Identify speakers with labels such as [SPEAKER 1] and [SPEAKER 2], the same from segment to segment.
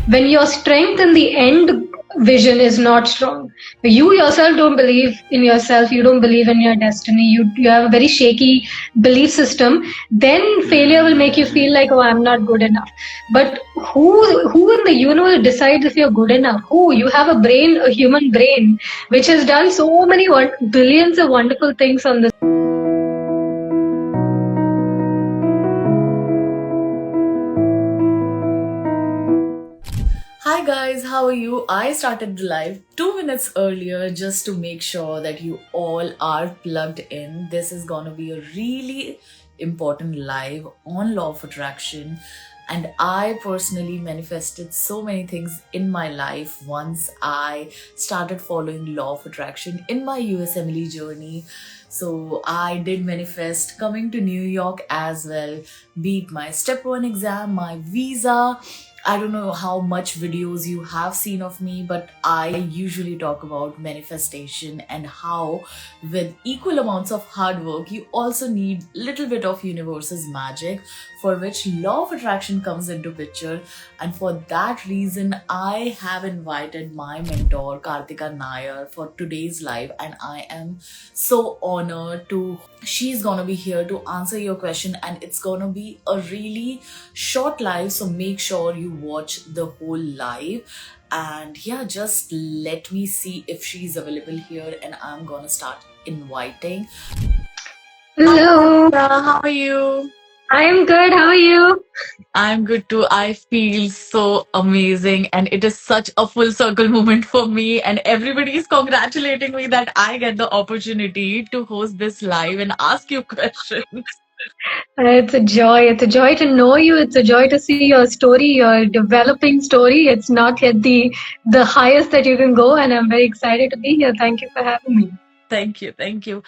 [SPEAKER 1] when your strength in the end vision is not strong. You yourself don't believe in yourself, you don't believe in your destiny, you have a very shaky belief system, then failure will make you feel like, oh, I'm not good enough. But who in the universe decides if you're good enough? Who? You have a brain, a human brain, which has done so many billions of wonderful things on this.
[SPEAKER 2] Hi guys, how are you? I started the live 2 minutes earlier just to make sure that you all are plugged in. This is gonna be a really important live on law of attraction, and I personally manifested so many things in my life once I started following law of attraction in my USMLE journey. So I did manifest coming to New York as well, be it my step 1 exam, my visa. I don't know how much videos you have seen of me, but I usually talk about manifestation and how with equal amounts of hard work, you also need little bit of universe's magic, for which law of attraction comes into picture. And for that reason, I have invited my mentor Kartika Nair for today's live, and I am so honored to she's gonna be here to answer your question, and it's gonna be a really short live, so make sure you watch the whole live. And yeah, just let me see if she's available here, and I'm gonna start inviting.
[SPEAKER 1] Hello.
[SPEAKER 2] Hi, how are you?
[SPEAKER 1] I'm good. How are you?
[SPEAKER 2] I'm good too. I feel so amazing, and it is such a full circle moment for me. And everybody is congratulating me that I get the opportunity to host this live and ask you questions.
[SPEAKER 1] It's a joy. It's a joy to know you. It's a joy to see your story, your developing story. It's not yet the highest that you can go, and I'm very excited to be here. Thank you for having me.
[SPEAKER 2] Thank you, thank you.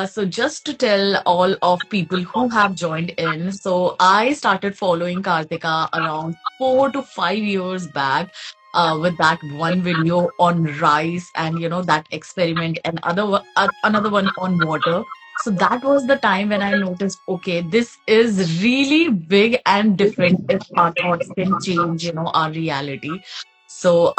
[SPEAKER 2] So just to tell all of people who have joined in, so I started following Kartika around 4 to 5 years back. With that one video on rice and that experiment, and another one on water. So that was the time when I noticed, okay, this is really big and different if our thoughts can change, our reality. So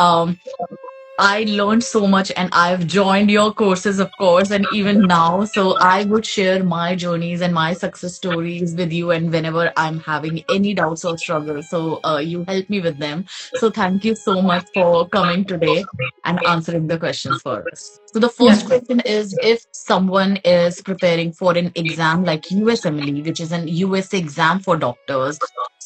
[SPEAKER 2] I learned so much, and I've joined your courses, of course, and even now. So I would share my journeys and my success stories with you, and whenever I'm having any doubts or struggles. So you help me with them. So thank you so much for coming today and answering the questions for us. So the first
[SPEAKER 1] Yeah.
[SPEAKER 2] question is, if someone is preparing for an exam like USMLE, which is an US exam for doctors,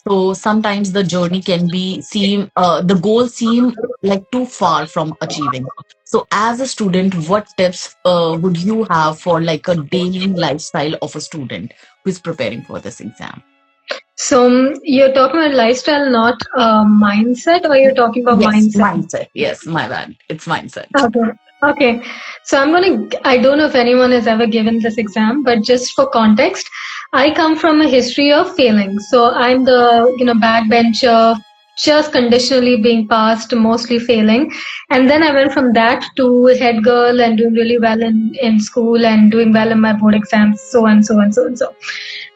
[SPEAKER 2] so sometimes the journey can be the goal seem like too far from achieving. So as a student, what tips would you have for like a daily lifestyle of a student who is preparing for this exam?
[SPEAKER 1] So you're talking about lifestyle, not mindset, or you're talking about
[SPEAKER 2] Yes,
[SPEAKER 1] mindset?
[SPEAKER 2] mindset. Yes, my bad. It's mindset.
[SPEAKER 1] Okay. Okay. So I don't know if anyone has ever given this exam, but just for context, I come from a history of failing. So I'm the, backbencher, just conditionally being passed, mostly failing. And then I went from that to head girl and doing really well in school and doing well in my board exams, so and so and so and so.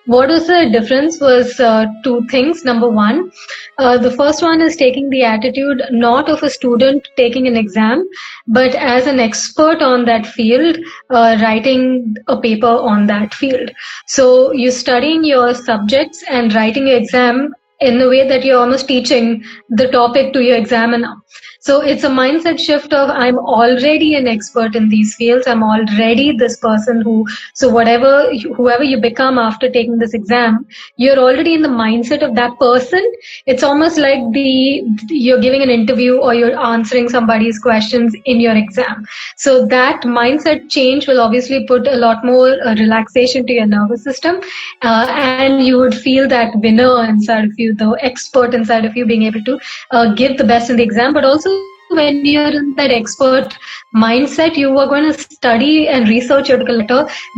[SPEAKER 1] What was the difference was two things. Number one, the first one is taking the attitude not of a student taking an exam, but as an expert on that field, writing a paper on that field. So you're studying your subjects and writing your exam in a way that you're almost teaching the topic to your examiner. So it's a mindset shift of, I'm already an expert in these fields. I'm already this person so whoever you become after taking this exam, you're already in the mindset of that person. It's almost like you're giving an interview or you're answering somebody's questions in your exam. So that mindset change will obviously put a lot more relaxation to your nervous system, and you would feel that winner inside of you, the expert inside of you, being able to give the best in the exam. But also, when you're in that expert mindset, you are going to study and research, you're to collect,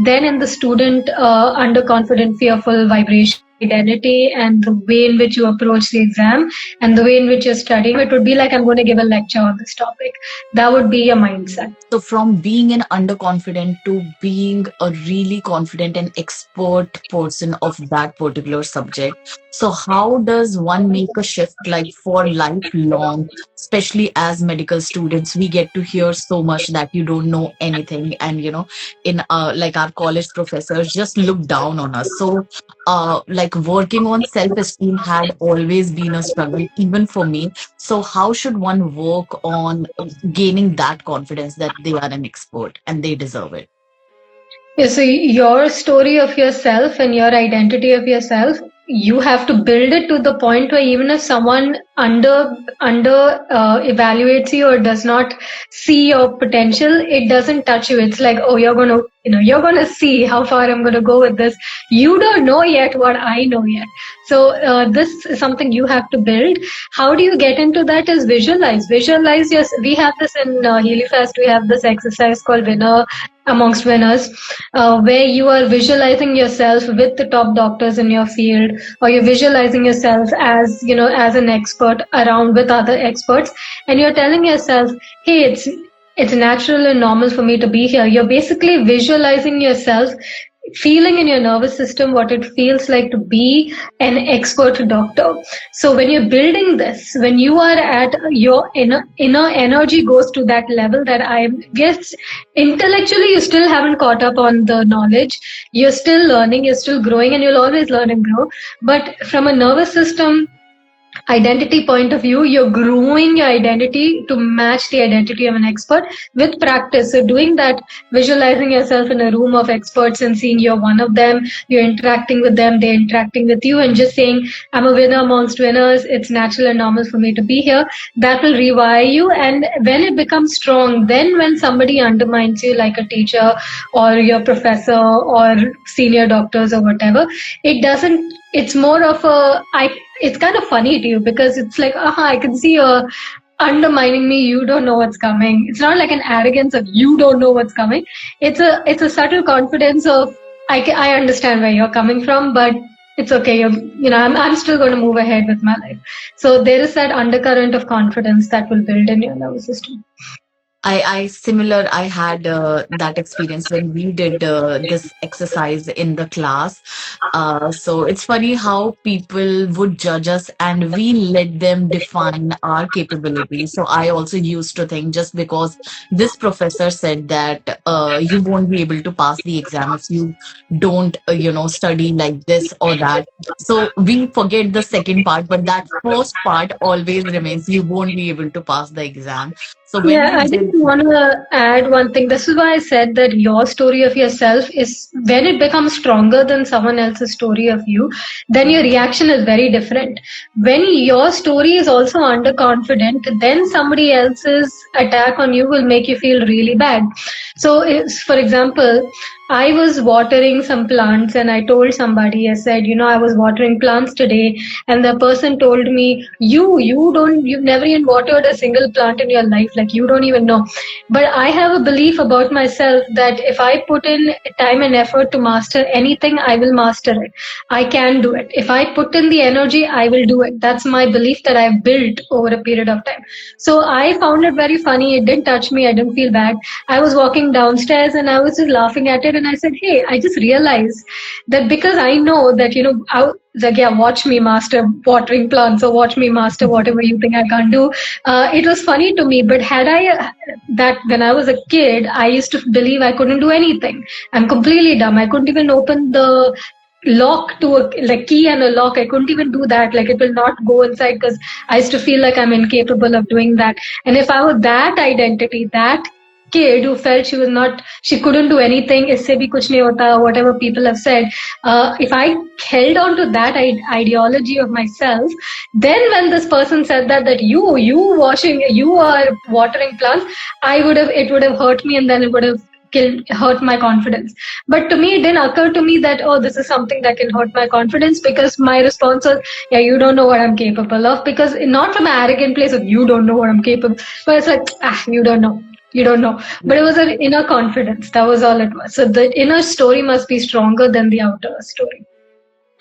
[SPEAKER 1] then in the student underconfident, fearful vibration identity and the way in which you approach the exam and the way in which you're studying, it would be like, I'm going to give a lecture on this topic. That would be your mindset.
[SPEAKER 2] So from being an underconfident to being a really confident and expert person of that particular subject. So how does one make a shift like for lifelong, especially as medical students, we get to hear so much that you don't know anything. And, in like our college professors just look down on us. So like working on self-esteem had always been a struggle, even for me. So how should one work on gaining that confidence that they are an expert and they deserve it?
[SPEAKER 1] Yeah, so your story of yourself and your identity of yourself, you have to build it to the point where even if someone under evaluates you or does not see your potential, it doesn't touch you. It's like, oh, you're gonna see how far I'm gonna go with this. You don't know yet what I know yet. So this is something you have to build. How do you get into that? Is visualize. Yes, we have this in HealyFest. We have this exercise called winner amongst winners, where you are visualizing yourself with the top doctors in your field, or you're visualizing yourself as as an expert around with other experts, and you're telling yourself, hey, it's natural and normal for me to be here. You're basically visualizing yourself feeling in your nervous system what it feels like to be an expert doctor. So when you're building this, when you are at your inner energy goes to that level that I guess intellectually you still haven't caught up on the knowledge. You're still learning, you're still growing, and you'll always learn and grow. But from a nervous system identity point of view, you're growing your identity to match the identity of an expert with practice. So doing that, visualizing yourself in a room of experts and seeing you're one of them, you're interacting with them, they're interacting with you, and just saying, I'm a winner amongst winners, it's natural and normal for me to be here, that will rewire you. And when it becomes strong, then when somebody undermines you like a teacher or your professor or senior doctors or whatever, it doesn't, it's more of a, it's kind of funny to you because it's like, I can see you're undermining me. You don't know what's coming. It's not like an arrogance of you don't know what's coming. It's a subtle confidence of I understand where you're coming from, but it's okay. I'm still going to move ahead with my life. So there is that undercurrent of confidence that will build in your nervous system.
[SPEAKER 2] I had that experience when we did this exercise in the class. So it's funny how people would judge us and we let them define our capabilities. So I also used to think just because this professor said that you won't be able to pass the exam if you don't, study like this or that. So we forget the second part, but that first part always remains. You won't be able to pass the exam. So when
[SPEAKER 1] Yeah,
[SPEAKER 2] we
[SPEAKER 1] I just
[SPEAKER 2] did,
[SPEAKER 1] want to add one thing. This is why I said that your story of yourself is when it becomes stronger than someone else's story of you, then your reaction is very different. When your story is also underconfident, then somebody else's attack on you will make you feel really bad. So, for example, I was watering some plants and I told somebody, I said, I was watering plants today, and the person told me, you've never even watered a single plant in your life, like you don't even know. But I have a belief about myself that if I put in time and effort to master anything, I will master it. I can do it. If I put in the energy, I will do it. That's my belief that I've built over a period of time. So I found it very funny. It didn't touch me. I didn't feel bad. I was walking downstairs and I was just laughing at it, and I said, hey, I just realized that because I know that, I was like, yeah, watch me master watering plants or watch me master whatever you think I can't do. It was funny to me, but had I that when I was a kid, I used to believe I couldn't do anything. I'm completely dumb. I couldn't even open the lock to a like key and a lock. I couldn't even do that. Like it will not go inside because I used to feel like I'm incapable of doing that. And if I was that identity, that kid who felt she couldn't do anything, isse bhi kuch nahi hota, whatever people have said, if I held on to that ideology of myself, then when this person said that you are watering plants, it would have hurt me, and then it would have hurt my confidence. But to me, it didn't occur to me that, oh, this is something that can hurt my confidence, because my response was, yeah, you don't know what I'm capable of, because not from an arrogant place of you don't know what I'm capable, but it's like, you don't know. But it was an inner confidence. That was all it was. So the inner story must be stronger than the outer story.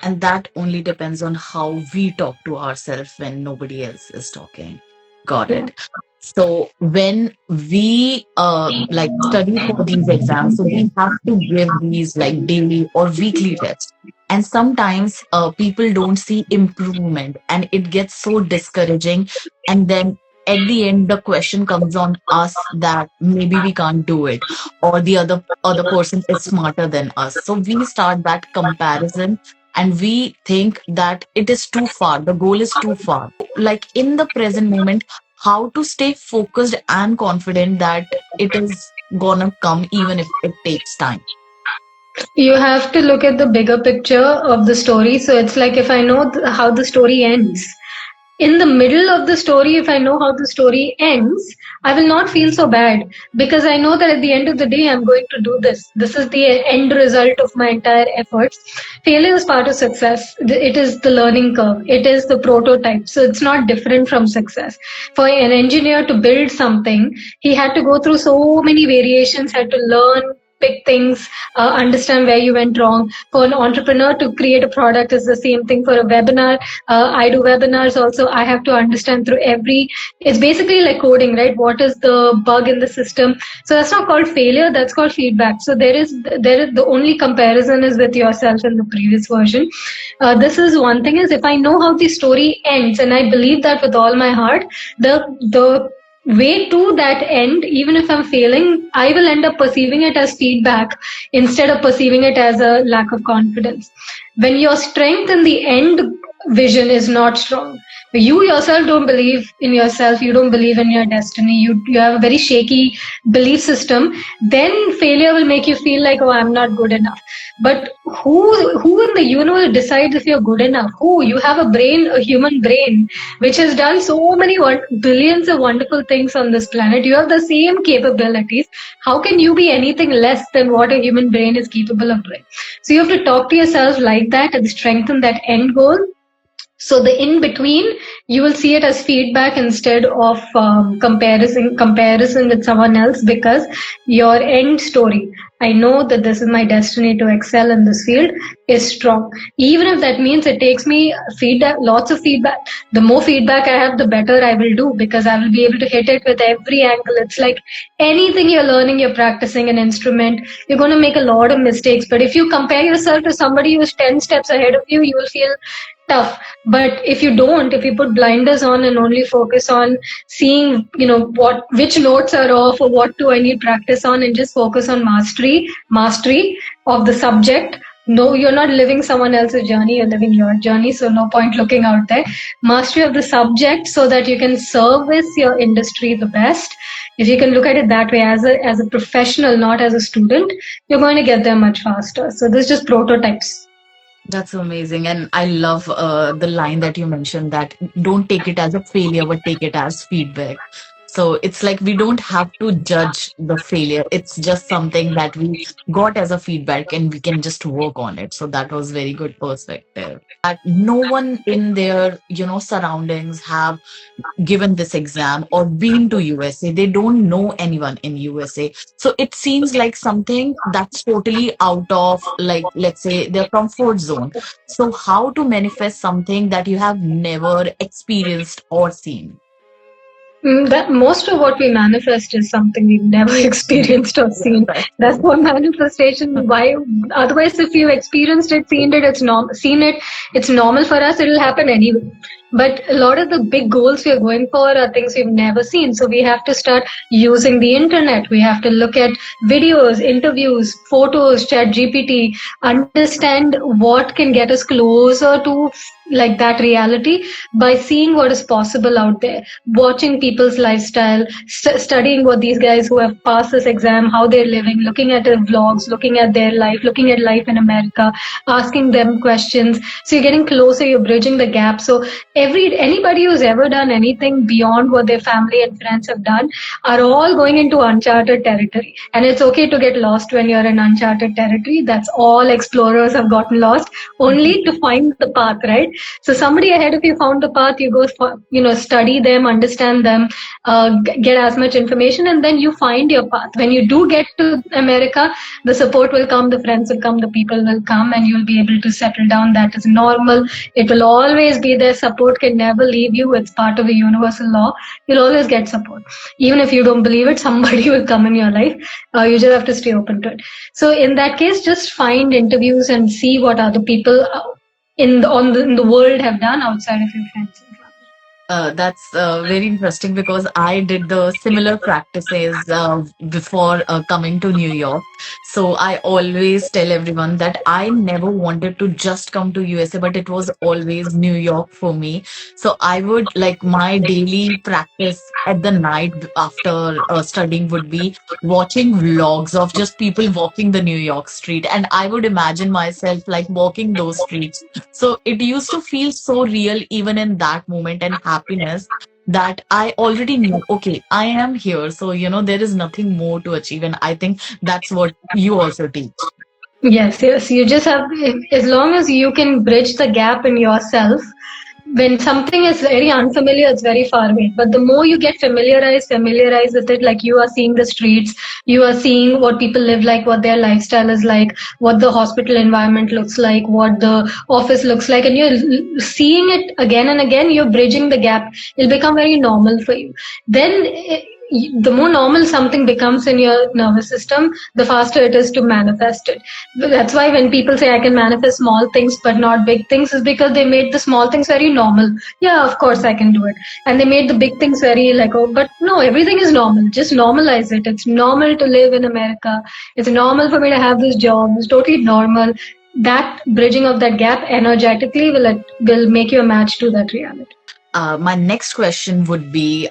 [SPEAKER 2] And that only depends on how we talk to ourselves when nobody else is talking. Got
[SPEAKER 1] Yeah.
[SPEAKER 2] it. So when we like study for these exams, so we have to give these like daily or weekly tests. And sometimes people don't see improvement and it gets so discouraging. And then at the end, the question comes on us that maybe we can't do it, or the other person is smarter than us. So we start that comparison and we think that it is too far, the goal is too far. Like in the present moment, how to stay focused and confident that it is gonna come even if it takes time.
[SPEAKER 1] You have to look at the bigger picture of the story. So it's like if I know how the story ends, in the middle of the story, if I know how the story ends, I will not feel so bad because I know that at the end of the day, I'm going to do this. This is the end result of my entire efforts. Failure is part of success. It is the learning curve. It is the prototype. So it's not different from success. For an engineer to build something, he had to go through so many variations, had to learn, pick things, understand where you went wrong. For an entrepreneur to create a product is the same thing. For a webinar, I do webinars also. I have to understand through every, it's basically like coding, right? What is the bug in the system? So that's not called failure, that's called feedback. So there is the only comparison is with yourself in the previous version. This is one thing, is if I know how the story ends and I believe that with all my heart, the way to that end, even if I'm failing, I will end up perceiving it as feedback instead of perceiving it as a lack of confidence. When your strength in the end vision is not strong, you yourself don't believe in yourself, you don't believe in your destiny, you have a very shaky belief system, then failure will make you feel like, oh, I'm not good enough. But who in the universe decides if you're good enough? Who? You have a brain, a human brain, which has done so many billions of wonderful things on this planet. You have the same capabilities. How can you be anything less than what a human brain is capable of doing? So you have to talk to yourself like that and strengthen that end goal. So the in between, you will see it as feedback instead of comparison with someone else, because your end story, I know that this is my destiny to excel in this field, is strong. Even if that means it takes me feedback, lots of feedback. The more feedback I have, the better I will do, because I will be able to hit it with every angle. It's like anything you're learning, you're practicing an instrument, you're going to make a lot of mistakes. But if you compare yourself to somebody who's 10 steps ahead of you, you will feel tough. But if you don't, if you put blinders on and only focus on seeing, which notes are off or what do I need practice on, and just focus on mastery of the subject. No, you're not living someone else's journey, you're living your journey. So no point looking out there. Mastery of the subject so that you can service your industry the best. If you can look at it that way, as a professional, not as a student, you're going to get there much faster. So this is just prototypes.
[SPEAKER 2] That's amazing. And I love the line that you mentioned, that don't take it as a failure, but take it as feedback. So it's like we don't have to judge the failure. It's just something that we got as a feedback and we can just work on it. So that was very good perspective. That no one in their, surroundings have given this exam or been to USA. They don't know anyone in USA. So it seems like something that's totally out of, like, let's say, their comfort zone. So how to manifest something that you have never experienced or seen?
[SPEAKER 1] That most of what we manifest is something we've never experienced or seen.
[SPEAKER 2] That's
[SPEAKER 1] That's
[SPEAKER 2] true.
[SPEAKER 1] what manifestation. Why? Otherwise, if you've experienced it, seen it, seen it, it's normal for us. It'll happen anyway. But a lot of the big goals we are going for are things we've never seen. So we have to start using the internet. We have to look at videos, interviews, photos, chat GPT, understand what can get us closer to like that reality by seeing what is possible out there, watching people's lifestyle, studying what these guys who have passed this exam, how they're living, looking at their vlogs, looking at their life, looking at life in America, asking them questions. So you're getting closer, you're bridging the gap. So Anybody who's ever done anything beyond what their family and friends have done are all going into uncharted territory. And it's okay to get lost when you're in uncharted territory. That's all explorers have gotten lost, only to find the path, right? So somebody ahead of you found the path. You go for, study them, understand them, get as much information, and then you find your path. When you do get to America, the support will come, the friends will come, the people will come, and you'll be able to settle down. That is normal. It will always be there. Support can never leave you. It's part of a universal law. You'll always get support. Even if you don't believe it, somebody will come in your life. You just have to stay open to it. So in that case, just find interviews and see what other people in the world have done outside of your friends and family.
[SPEAKER 2] That's very interesting because I did the similar practices before coming to New York. So I always tell everyone that I never wanted to just come to USA, but it was always New York for me. So I would like my daily practice at the night after studying would be watching vlogs of just people walking the New York street, and I would imagine myself like walking those streets. So it used to feel so real even in that moment and happiness that I already knew, okay, I am here. So, there is nothing more to achieve. And I think that's what you also teach.
[SPEAKER 1] Yes, yes. You just have, as long as you can bridge the gap in yourself, when something is very unfamiliar, it's very far away. But the more you get familiarized with it, like you are seeing the streets, you are seeing what people live like, what their lifestyle is like, what the hospital environment looks like, what the office looks like, and you're seeing it again and again, you're bridging the gap. It'll become very normal for you. Then, the more normal something becomes in your nervous system, the faster it is to manifest it. That's why when people say I can manifest small things but not big things, is because they made the small things very normal. Yeah, of course I can do it. And they made the big things very like, oh, but no, everything is normal. Just normalize it. It's normal to live in America. It's normal for me to have this job. It's totally normal. That bridging of that gap energetically will make you a match to that reality.
[SPEAKER 2] My next question would be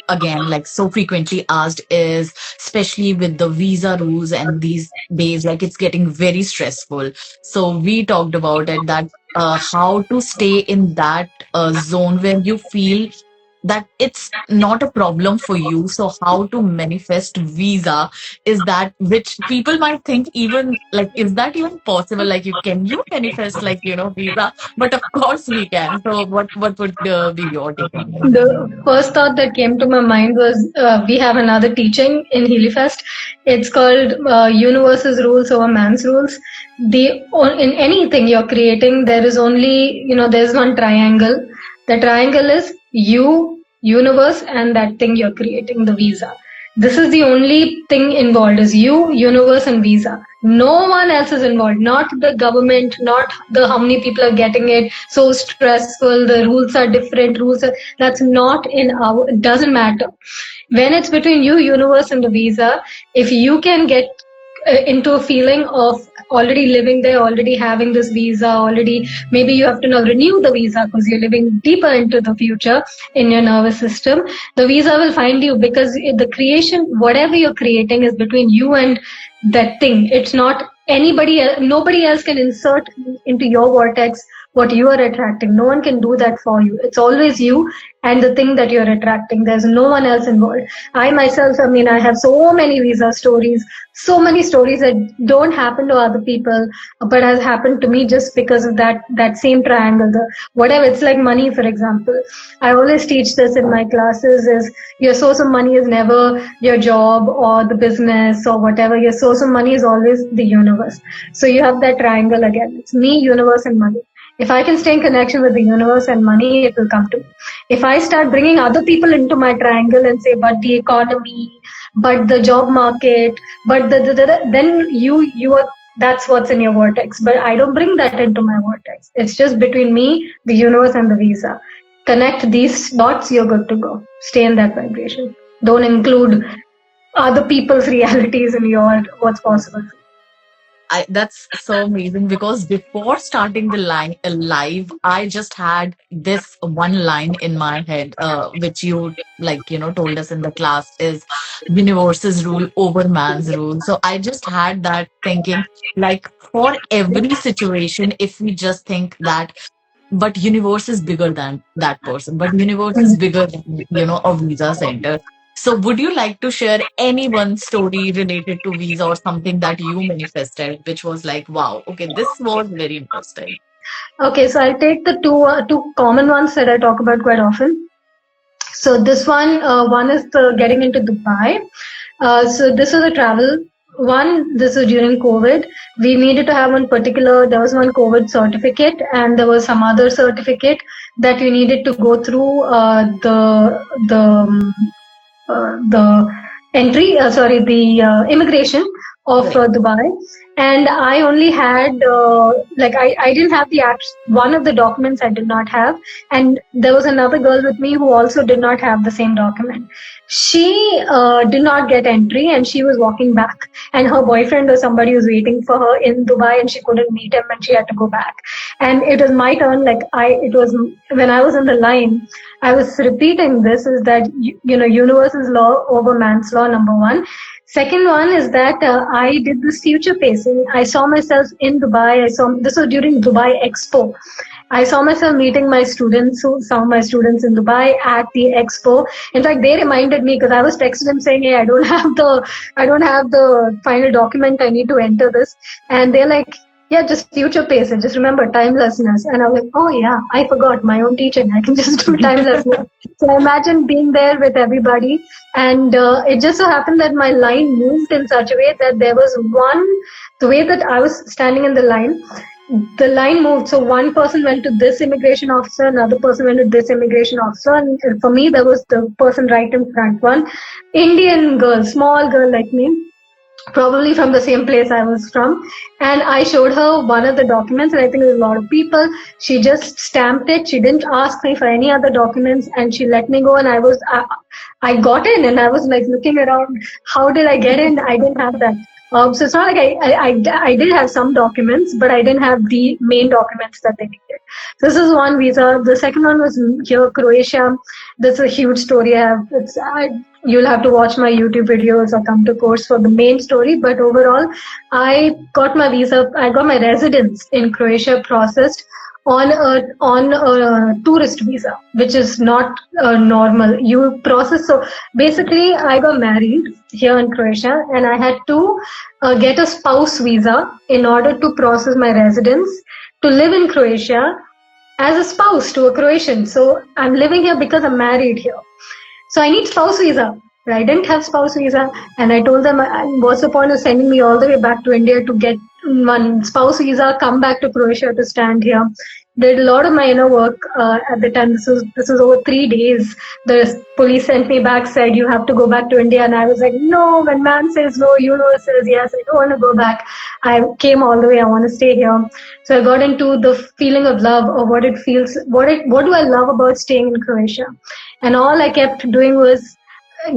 [SPEAKER 2] again, like so frequently asked, is especially with the visa rules and these days, like it's getting very stressful. So we talked about it that how to stay in that zone where you feel that it's not a problem for you. So how to manifest visa is that which people might think even like is that even possible? Like you manifest like visa, but of course we can. So what would be your take on this?
[SPEAKER 1] The first thought that came to my mind was we have another teaching in Healyfest. It's called Universe's Rules over Man's Rules. In anything you're creating, there is only, there's one triangle. The triangle is you, universe, and that thing you're creating, the visa. This is the only thing involved is you, universe, and visa. No one else is involved. Not the government, not the how many people are getting it. So stressful. The rules are different. That's not in our. It doesn't matter. When it's between you, universe, and the visa, if you can get into a feeling of already living there, already having this visa, already maybe you have to now renew the visa because you're living deeper into the future in your nervous system. The visa will find you because the creation, whatever you're creating, is between you and that thing. It's not anybody else. Nobody else can insert into your vortex what you are attracting. No one can do that for you. It's always you and the thing that you're attracting. There's no one else involved. I myself, I have so many visa stories, so many stories that don't happen to other people, but has happened to me just because of that same triangle. The whatever, it's like money, for example. I always teach this in my classes: is your source of money is never your job or the business or whatever. Your source of money is always the universe. So you have that triangle again. It's me, universe, and money. If I can stay in connection with the universe and money, it will come to me. If I start bringing other people into my triangle and say, but the economy, but the job market, but then you are, that's what's in your vortex. But I don't bring that into my vortex. It's just between me, the universe, and the visa. Connect these dots, you're good to go. Stay in that vibration. Don't include other people's realities in your what's possible.
[SPEAKER 2] That's so amazing because before starting the line live, I just had this one line in my head, which you like, told us in the class is universe's rule over man's rule. So I just had that thinking, like for every situation, if we just think that but universe is bigger than that person, but universe is bigger than, a visa center. So would you like to share any one story related to visa or something that you manifested which was like, wow, okay, this was very interesting.
[SPEAKER 1] Okay, so I'll take the two common ones that I talk about quite often. So this one is the getting into Dubai. So this was a travel one. This was during COVID. We needed to have one particular. There was one COVID certificate, and there was some other certificate that we needed to go through the entry. Sorry, the immigration of
[SPEAKER 2] Right.
[SPEAKER 1] Dubai. And I only had I didn't have the act. One of the documents I did not have, and there was another girl with me who also did not have the same document. She did not get entry, and she was walking back, and her boyfriend or somebody was waiting for her in Dubai, and she couldn't meet him, and she had to go back. And it was my turn. It was when I was in the line. I was repeating this is that universe's law over man's law, number one. Second one is that I did this future pacing. I saw myself in Dubai. This was during Dubai Expo. I saw myself meeting my students, some of my students in Dubai at the expo. In fact, they reminded me because I was texting them saying, "Hey, I don't have the final document. I need to enter this." And they're like, "Yeah, just future pace it. Just remember timelessness." And I was like, "Oh yeah, I forgot my own teaching. I can just do timelessness." So I imagine being there with everybody, and it just so happened that my line moved in such a way that there was the way that I was standing in the line moved. So one person went to this immigration officer, another person went to this immigration officer, and for me, there was the person right in front, one Indian girl, small girl like me, probably from the same place I was from. And I showed her one of the documents, and I think there was a lot of people. She just stamped it. She didn't ask me for any other documents, and she let me go. And I got in, and I was like looking around. How did I get in? I didn't have that. So it's not like I did have some documents, but I didn't have the main documents that they needed. This is one visa. The second one was here, Croatia. That's a huge story. You'll have to watch my YouTube videos or come to course for the main story. But overall, I got my visa. I got my residence in Croatia processed on a tourist visa, which is not normal. You process. So basically, I got married here in Croatia, and I had to get a spouse visa in order to process my residence to live in Croatia as a spouse to a Croatian. So I'm living here because I'm married here. So I need spouse visa. But I didn't have spouse visa, and I told them, "What's the point of sending me all the way back to India to get one spouse visa? Come back to Croatia to stand here." Did a lot of my inner work at the time. This was over 3 days. The police sent me back, said you have to go back to India, and I was like, "No." When man says no, universe says yes. I don't want to go back. I came all the way. I want to stay here. So I got into the feeling of love, or what it feels. What do I love about staying in Croatia? And all I kept doing was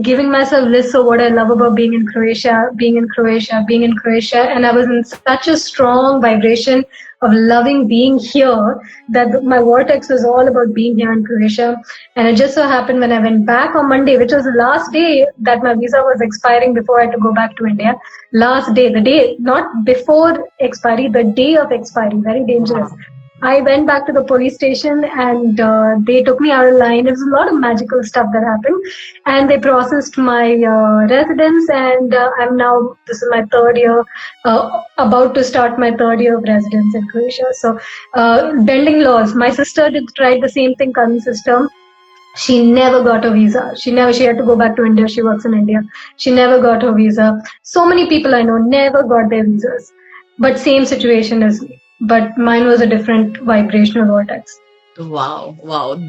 [SPEAKER 1] giving myself lists of what I love about being in Croatia, being in Croatia, being in Croatia. And I was in such a strong vibration of loving being here that my vortex was all about being here in Croatia. And it just so happened when I went back on Monday, which was the last day that my visa was expiring before I had to go back to India. Last day, the day, not before expiry, the day of expiry, very dangerous. I went back to the police station, and they took me out of line. It was a lot of magical stuff that happened, and they processed my residence, and I'm now, this is my third year, about to start my third year of residence in Croatia. So bending laws. My sister did try the same thing, cousin sister. She never got a visa. She had to go back to India. She works in India. She never got her visa. So many people I know never got their visas, but same situation as me. But mine was a different vibrational vortex.
[SPEAKER 2] Wow, wow.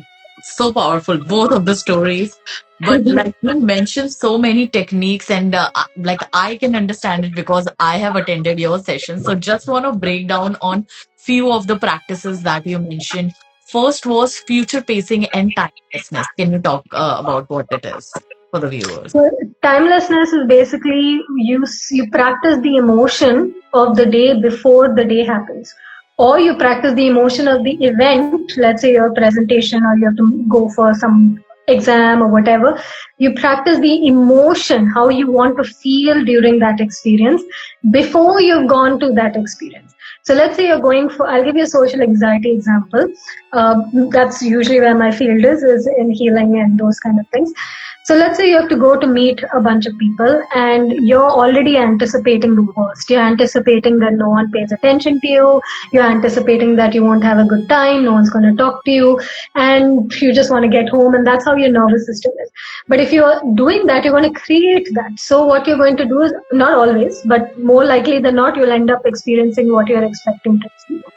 [SPEAKER 2] So powerful, both of the stories. But like you mentioned so many techniques, and like I can understand it because I have attended your session. So just want to break down on few of the practices that you mentioned. First was future pacing and timelessness. Can you talk about what it is for the viewers?
[SPEAKER 1] So timelessness is basically you practice the emotion of the day before the day happens, or you practice the emotion of the event. Let's say your presentation, or you have to go for some exam or whatever. You practice the emotion, how you want to feel during that experience before you've gone to that experience. So let's say you're going for, I'll give you a social anxiety example. That's usually where my field is in healing and those kind of things. So let's say you have to go to meet a bunch of people and you're already anticipating the worst. You're anticipating that no one pays attention to you. You're anticipating that you won't have a good time. No one's going to talk to you. And you just want to get home. And that's how your nervous system is. But if you're doing that, you're going to create that. So what you're going to do is, not always, but more likely than not, you'll end up experiencing what you're expecting to experience.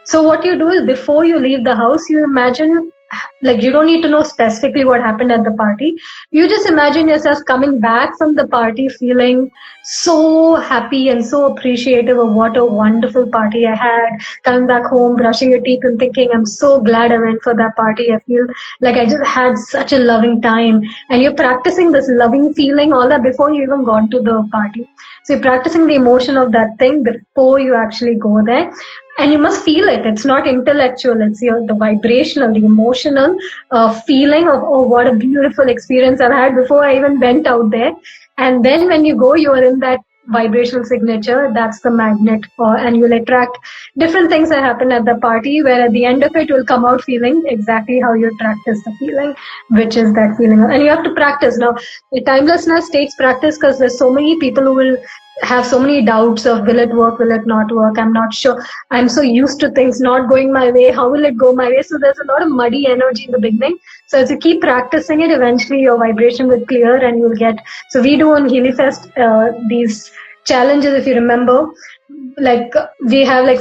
[SPEAKER 1] So what you do is before you leave the house, you imagine, like, you don't need to know specifically what happened at the party. You just imagine yourself coming back from the party feeling so happy and so appreciative of what a wonderful party I had. Coming back home, brushing your teeth and thinking, I'm so glad I went for that party. I feel like I just had such a loving time. And you're practicing this loving feeling, all that before you even got to the party. So you're practicing the emotion of that thing before you actually go there. And you must feel it. It's not intellectual. It's the vibrational, the emotional feeling of, oh, what a beautiful experience I've had before I even went out there. And then when you go, you are in that vibrational signature. That's the magnet, and you'll attract different things that happen at the party, where at the end of it, you'll come out feeling exactly how you practice the feeling, which is that feeling. And you have to practice. Now, the timelessness takes practice because there's so many people who will have so many doubts of, will it work, will it not work, I'm not sure, I'm so used to things not going my way, how will it go my way? So there's a lot of muddy energy in the beginning. So as you keep practicing it, eventually your vibration will clear and you'll get. So we do on HealyFest these challenges, if you remember, like we have like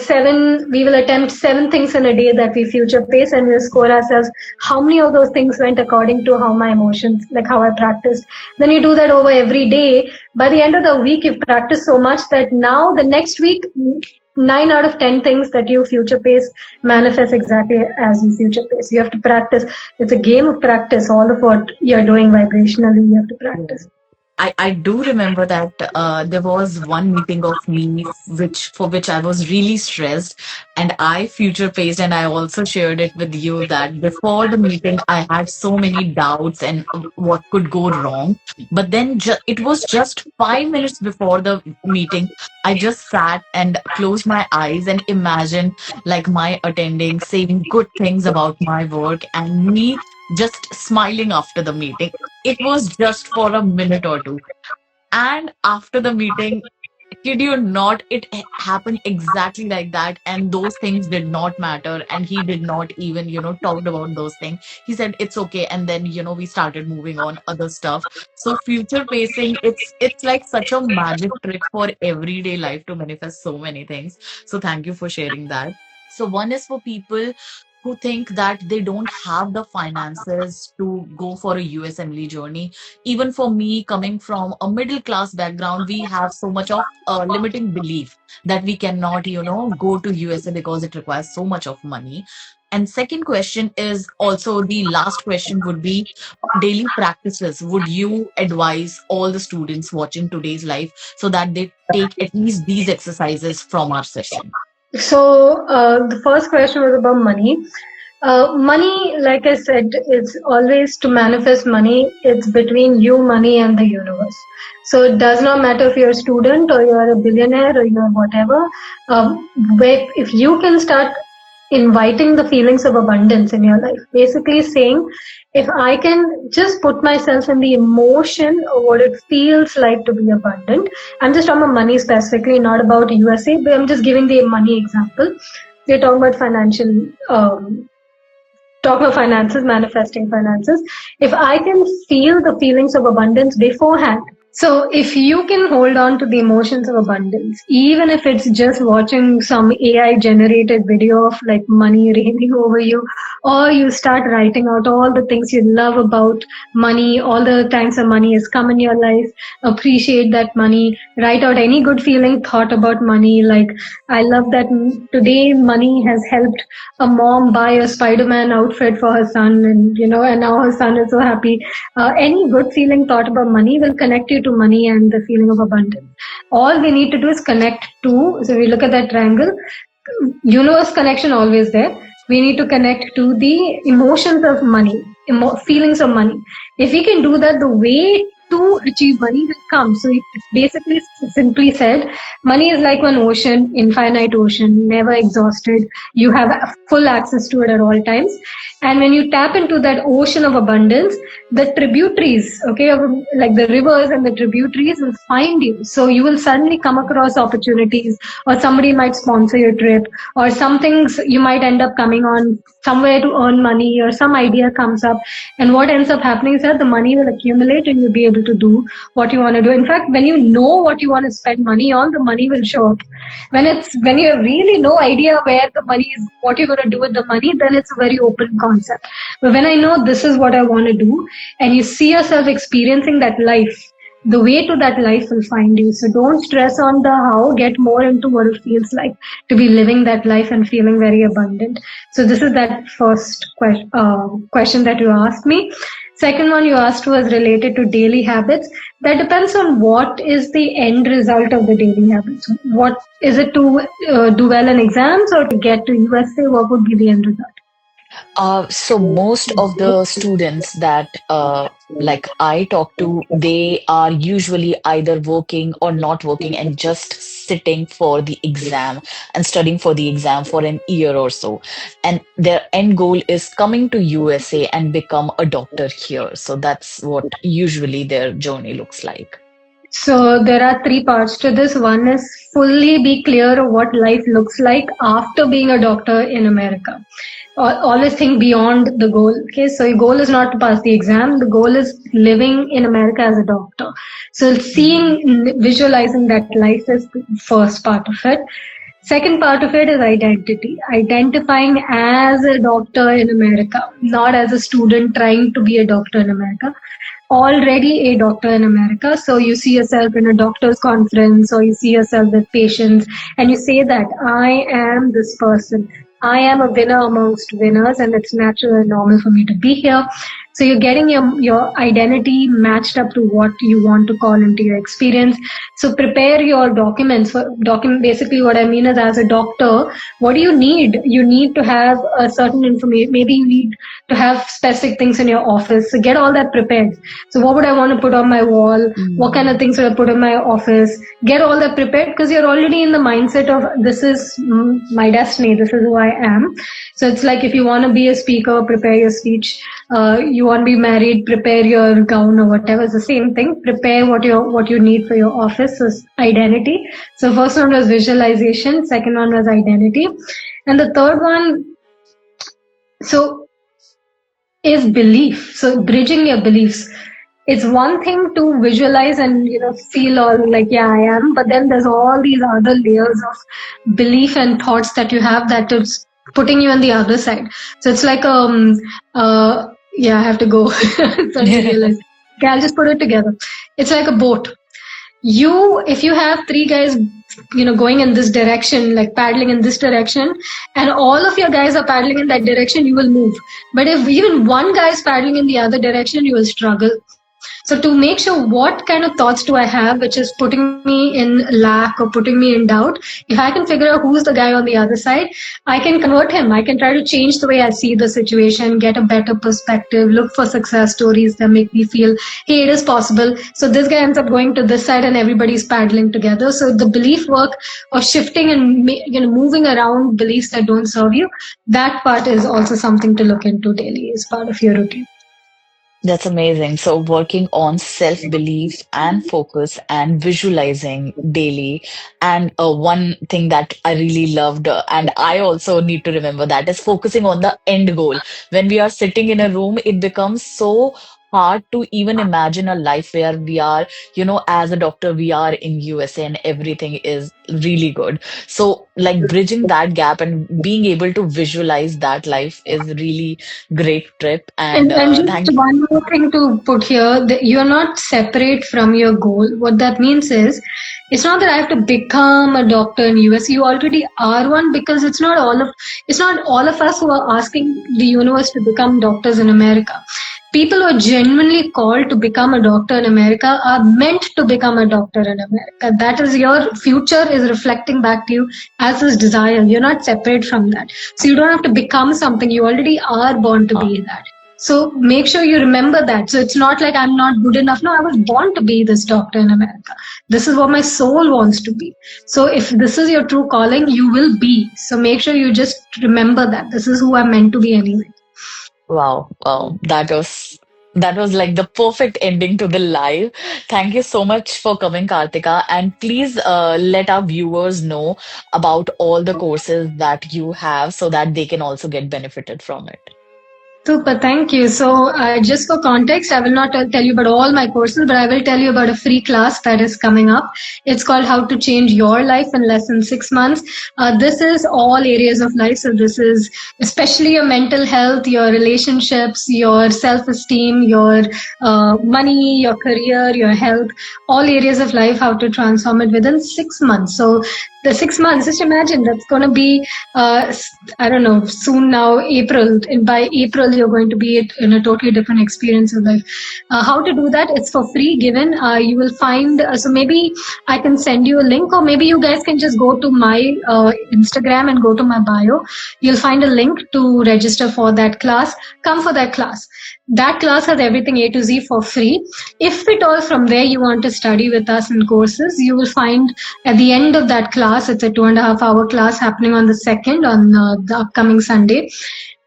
[SPEAKER 1] we will attempt 7 things in a day that we future pace, and we'll score ourselves how many of those things went according to how my emotions, like how I practiced. Then you do that over every day. By the end of the week, you've practiced so much that now the next week, 9 out of 10 things that you future pace manifest exactly as you future pace. You have to practice. It's a game of practice. All of what you're doing vibrationally, you have to practice.
[SPEAKER 2] I do remember that there was one meeting of me which I was really stressed, and I future paced, and I also shared it with you that before the meeting I had so many doubts and what could go wrong. But then it was just 5 minutes before the meeting. I just sat and closed my eyes and imagined like my attending saying good things about my work and me just smiling after the meeting. It was just for a minute or two. And after the meeting, kid you not, happened exactly like that. And those things did not matter. And he did not even, talked about those things. He said, it's okay. And then, we started moving on other stuff. So future pacing, it's like such a magic trick for everyday life to manifest so many things. So thank you for sharing that. So one is for people who think that they don't have the finances to go for a USMLE journey. Even for me, coming from a middle class background, we have so much of limiting belief that we cannot, go to USA because it requires so much of money. And second question is also the last question would be daily practices. Would you advise all the students watching today's life so that they take at least these exercises from our session?
[SPEAKER 1] So the first question was about money. Money, like I said, it's always to manifest money. It's between you, money, and the universe. So it does not matter if you're a student or you're a billionaire or you're whatever. If you can start inviting the feelings of abundance in your life, basically saying, if I can just put myself in the emotion of what it feels like to be abundant. I'm just talking about money specifically, not about USA, but I'm just giving the money example. We're talking about talk about finances, manifesting finances. If I can feel the feelings of abundance beforehand, so if you can hold on to the emotions of abundance, even if it's just watching some AI generated video of like money raining over you, or you start writing out all the things you love about money, all the times that money has come in your life, appreciate that money, write out any good feeling thought about money. Like, I love that today money has helped a mom buy a Spider-Man outfit for her son, and now her son is so happy. Any good feeling thought about money will connect you to money and the feeling of abundance. All we need to do is connect to, so we look at that triangle, universe connection always there. We need to connect to the emotions of money, feelings of money. If we can do that the way to achieve money will come. So it's basically simply said, money is like one ocean, infinite ocean, never exhausted. You have full access to it at all times. And when you tap into that ocean of abundance, the tributaries, okay, like the rivers and the tributaries will find you. So you will suddenly come across opportunities, or somebody might sponsor your trip, or some things you might end up coming on somewhere to earn money, or some idea comes up. And what ends up happening is that the money will accumulate and you'll be able to do what you want to do. In fact, when you know what you want to spend money on, the money will show up. When you have really no idea where the money is, what you're going to do with the money, then it's a very open concept. But when I know this is what I want to do, and you see yourself experiencing that life, the way to that life will find you. So don't stress on the how, get more into what it feels like to be living that life and feeling very abundant. So this is that first question that you asked me. Second one you asked was related to daily habits. That depends on what is the end result of the daily habits. What is it, to do well in exams or to get to USA? What would be the end result?
[SPEAKER 2] So most of the students that like I talk to, they are usually either working or not working and just sitting for the exam and studying for the exam for an year or so. And their end goal is coming to USA and become a doctor here. So that's what usually their journey looks like.
[SPEAKER 1] So there are three parts to this. One is fully be clear of what life looks like after being a doctor in America. Always think beyond the goal. Okay, so your goal is not to pass the exam. The goal is living in America as a doctor. So visualizing that life is the first part of it. Second part of it is identity. Identifying as a doctor in America, not as a student trying to be a doctor in America. Already a doctor in America. So you see yourself in a doctor's conference, or you see yourself with patients, and you say that I am this person. I am a winner amongst winners, and it's natural and normal for me to be here. So you're getting your identity matched up to what you want to call into your experience. So prepare your documents for document. Basically, what I mean is, as a doctor, what do you need? You need to have a certain information. Maybe you need to have specific things in your office. So get all that prepared. So what would I want to put on my wall? What kind of things would I put in my office? Get all that prepared, because you're already in the mindset of this is my destiny. This is who I am. So it's like, if you want to be a speaker, prepare your speech. You want to be married, prepare your gown or whatever. It's the same thing. Prepare what you need for your office. So identity. So first one was visualization. Second one was identity. And the third one, so, is belief. So bridging your beliefs. It's one thing to visualize and feel all like, yeah, I am, but then there's all these other layers of belief and thoughts that you have that is putting you on the other side. So it's like yeah, I have to go. Suddenly realize. Okay, I'll just put it together. It's like a boat. If you have three guys going in this direction, like paddling in this direction, and all of your guys are paddling in that direction, you will move. But if even one guy is paddling in the other direction, you will struggle. So to make sure what kind of thoughts do I have which is putting me in lack or putting me in doubt, if I can figure out who's the guy on the other side, I can convert him. I can try to change the way I see the situation, get a better perspective, look for success stories that make me feel, hey, it is possible. So this guy ends up going to this side and everybody's paddling together. So the belief work of shifting and moving around beliefs that don't serve you, that part is also something to look into daily as part of your routine.
[SPEAKER 2] That's amazing. So, working on self-belief and focus and visualizing daily. And one thing that I really loved, and I also need to remember that, is focusing on the end goal. When we are sitting in a room, it becomes so hard to even imagine a life where we are, as a doctor, we are in USA and everything is really good. So, like bridging that gap and being able to visualize that life is really great trip. And
[SPEAKER 1] And just
[SPEAKER 2] thank you.
[SPEAKER 1] one more thing to put here, that you're not separate from your goal. What that means is, it's not that I have to become a doctor in US. You already are one, because it's not all of us who are asking the universe to become doctors in America. People who are genuinely called to become a doctor in America are meant to become a doctor in America. That is, your future is reflecting back to you as this desire. You're not separate from that. So you don't have to become something. You already are born to be that. So make sure you remember that. So it's not like I'm not good enough. No, I was born to be this doctor in America. This is what my soul wants to be. So if this is your true calling, you will be. So make sure you just remember that this is who I'm meant to be anyway.
[SPEAKER 2] Wow, wow, that was like the perfect ending to the live. Thank you so much for coming, Kartika, and please let our viewers know about all the courses that you have so that they can also get benefited from it.
[SPEAKER 1] Super, thank you. So, just for context, I will not tell you about all my courses, but I will tell you about a free class that is coming up. It's called How to Change Your Life in Less than 6 months. This is all areas of life. So, this is especially your mental health, your relationships, your self esteem, your money, your career, your health, all areas of life, how to transform it within 6 months. So, the 6 months, just imagine that's going to be I don't know, soon now, April. And by April, you're going to be in a totally different experience of life. How to do that? It's for free given. You will find, so maybe I can send you a link, or maybe you guys can just go to my Instagram and go to my bio. You'll find a link to register for that class. Come for that class. That class has everything A to Z for free. If at all from there you want to study with us in courses, you will find at the end of that class, it's a 2.5 hour class happening on the 2nd, on the upcoming Sunday.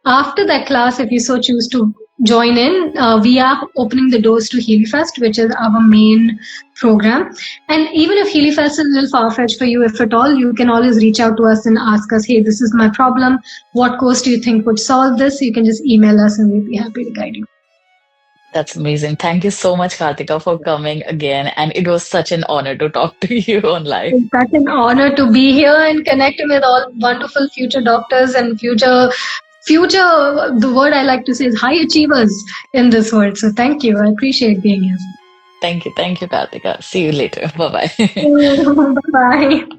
[SPEAKER 1] After that class, if you so choose to join in, we are opening the doors to HealyFest, which is our main program. And even if HealyFest is a little far-fetched for you, if at all, you can always reach out to us and ask us, hey, this is my problem. What course do you think would solve this? You can just email us and we'd be happy to guide you.
[SPEAKER 2] That's amazing. Thank you so much, Kartika, for coming again. And it was such an honor to talk to you on live.
[SPEAKER 1] It's such an honor to be here and connect with all wonderful future doctors and future, the word I like to say is high achievers in this world. So thank you. I appreciate being here.
[SPEAKER 2] Thank you. Thank you, Kartika. See you later. Bye bye.
[SPEAKER 1] Bye bye.